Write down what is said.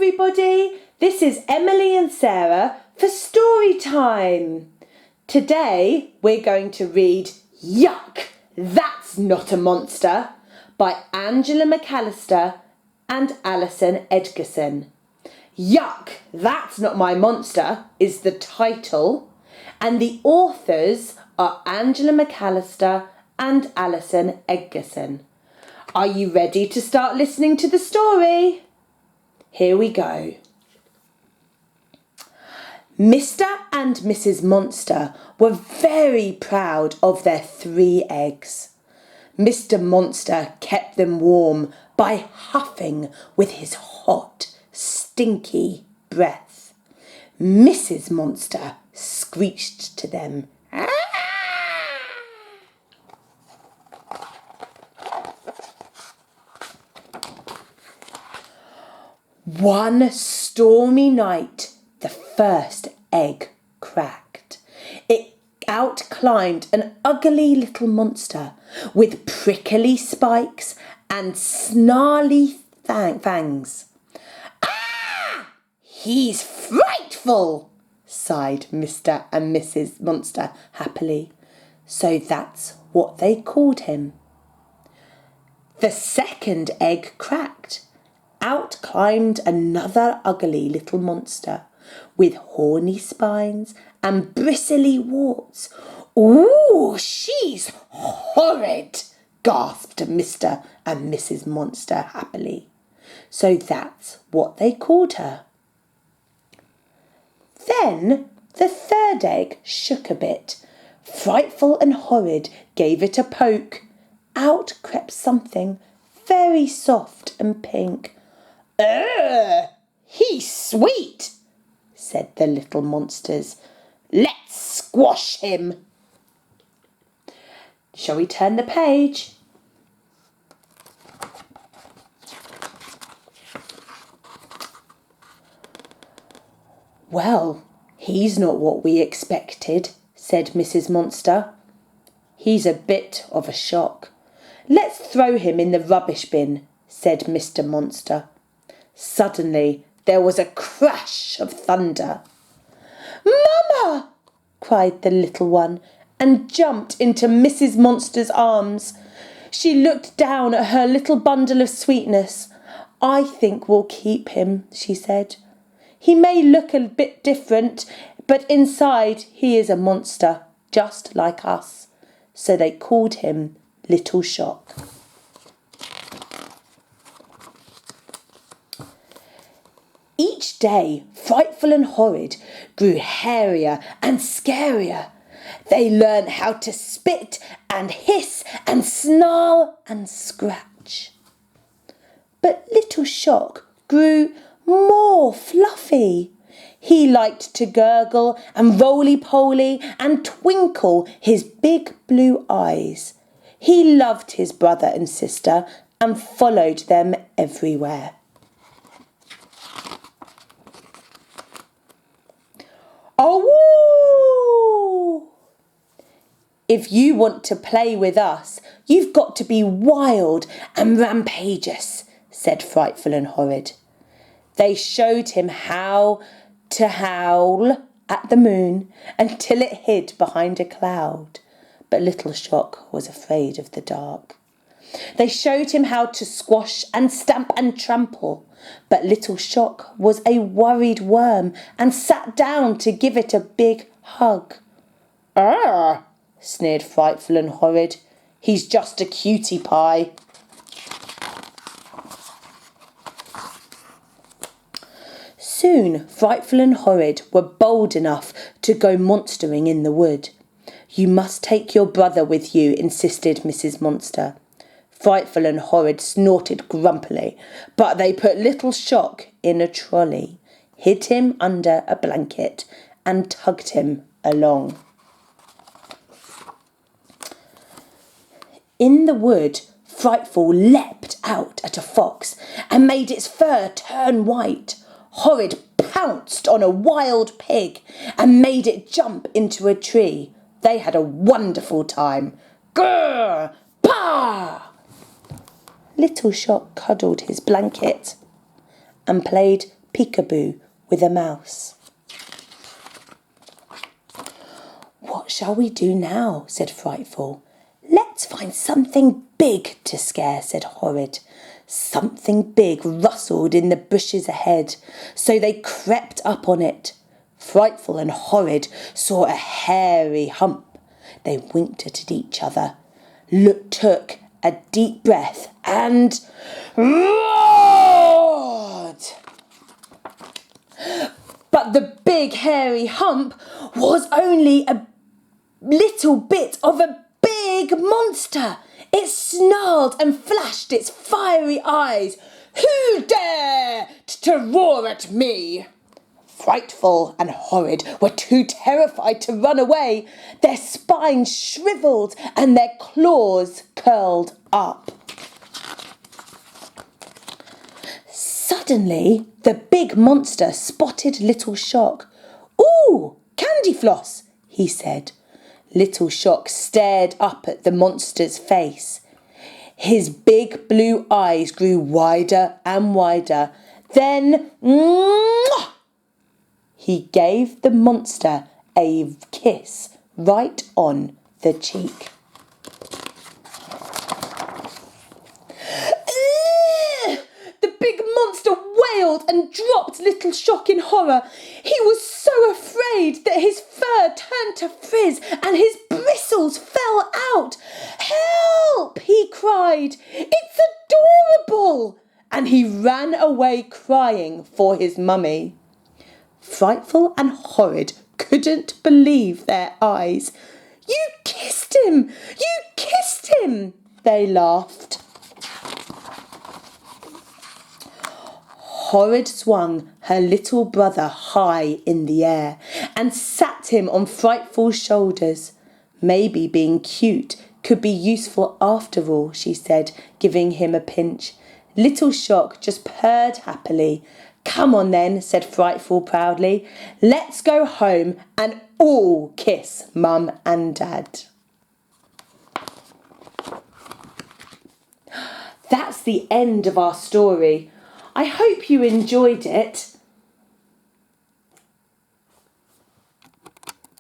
everybody, this is Emily and Sarah for story time. Today we're going to read Yuck, That's Not a Monster by Angela McAllister and Alison Edgerson. Yuck, That's Not My Monster is the title, and the authors are Angela McAllister and Alison Edgerson. Are you ready to start listening to the story? Here we go. Mr. and Mrs. Monster were very proud of their 3 eggs. Mr. Monster kept them warm by huffing with his hot, stinky breath. Mrs. Monster screeched to them. One stormy night, the first egg cracked. It out-climbed an ugly little monster with prickly spikes and snarly fangs. "Ah! He's frightful!" sighed Mr. and Mrs. Monster happily. So that's what they called him. The second egg cracked. Out climbed another ugly little monster with horny spines and bristly warts. "Ooh, she's horrid!" gasped Mr. and Mrs. Monster happily. So that's what they called her. Then the third egg shook a bit. Frightful and Horrid gave it a poke. Out crept something very soft and pink. He's sweet," said the little monsters. "Let's squash him." Shall we turn the page? "Well, he's not what we expected," said Mrs. Monster. "He's a bit of a shock. Let's throw him in the rubbish bin," said Mr. Monster. Suddenly there was a crash of thunder. "Mama!" cried the little one and jumped into Mrs. Monster's arms. She looked down at her little bundle of sweetness. "I think we'll keep him," she said. "He may look a bit different, but inside he is a monster, just like us." So they called him Little Shock. Each day, Frightful and Horrid grew hairier and scarier. They learned how to spit and hiss and snarl and scratch. But Little Shock grew more fluffy. He liked to gurgle and roly-poly and twinkle his big blue eyes. He loved his brother and sister and followed them everywhere. "Oh, if you want to play with us, you've got to be wild and rampageous," said Frightful and Horrid. They showed him how to howl at the moon until it hid behind a cloud. But Little Shock was afraid of the dark. They showed him how to squash and stamp and trample. But Little Shock was a worried worm and sat down to give it a big hug. "Arr!" sneered Frightful and Horrid. "He's just a cutie pie." Soon Frightful and Horrid were bold enough to go monstering in the wood. "You must take your brother with you," insisted Mrs. Monster. Frightful and Horrid snorted grumpily, but they put Little Shock in a trolley, hid him under a blanket, and tugged him along. In the wood, Frightful leapt out at a fox and made its fur turn white. Horrid pounced on a wild pig and made it jump into a tree. They had a wonderful time. Grrr! Pah! Little Shock cuddled his blanket and played peekaboo with a mouse. "What shall we do now?" said Frightful. "Let's find something big to scare," said Horrid. Something big rustled in the bushes ahead, so they crept up on it. Frightful and Horrid saw a hairy hump. They winked at each other, took a deep breath and roared. But the big hairy hump was only a little bit of a big monster. It snarled and flashed its fiery eyes. "Who dared to roar at me?" Frightful and Horrid were too terrified to run away. Their spines shriveled and their claws curled up. Suddenly, the big monster spotted Little Shock. "Ooh, Candy Floss," he said. Little Shock stared up at the monster's face. His big blue eyes grew wider and wider. Then, mwah! He gave the monster a kiss right on the cheek. The big monster wailed and dropped Little Shock in horror. He was so afraid that his fur turned to frizz and his bristles fell out. "Help!" he cried. "It's adorable!" And he ran away crying for his mummy. Frightful and Horrid couldn't believe their eyes. "You kissed him! You kissed him!" they laughed. Horrid swung her little brother high in the air and sat him on Frightful's shoulders. "Maybe being cute could be useful after all," she said, giving him a pinch. Little Shock just purred happily. "Come on then," said Frightful proudly. "Let's go home and all kiss Mum and Dad." That's the end of our story. I hope you enjoyed it.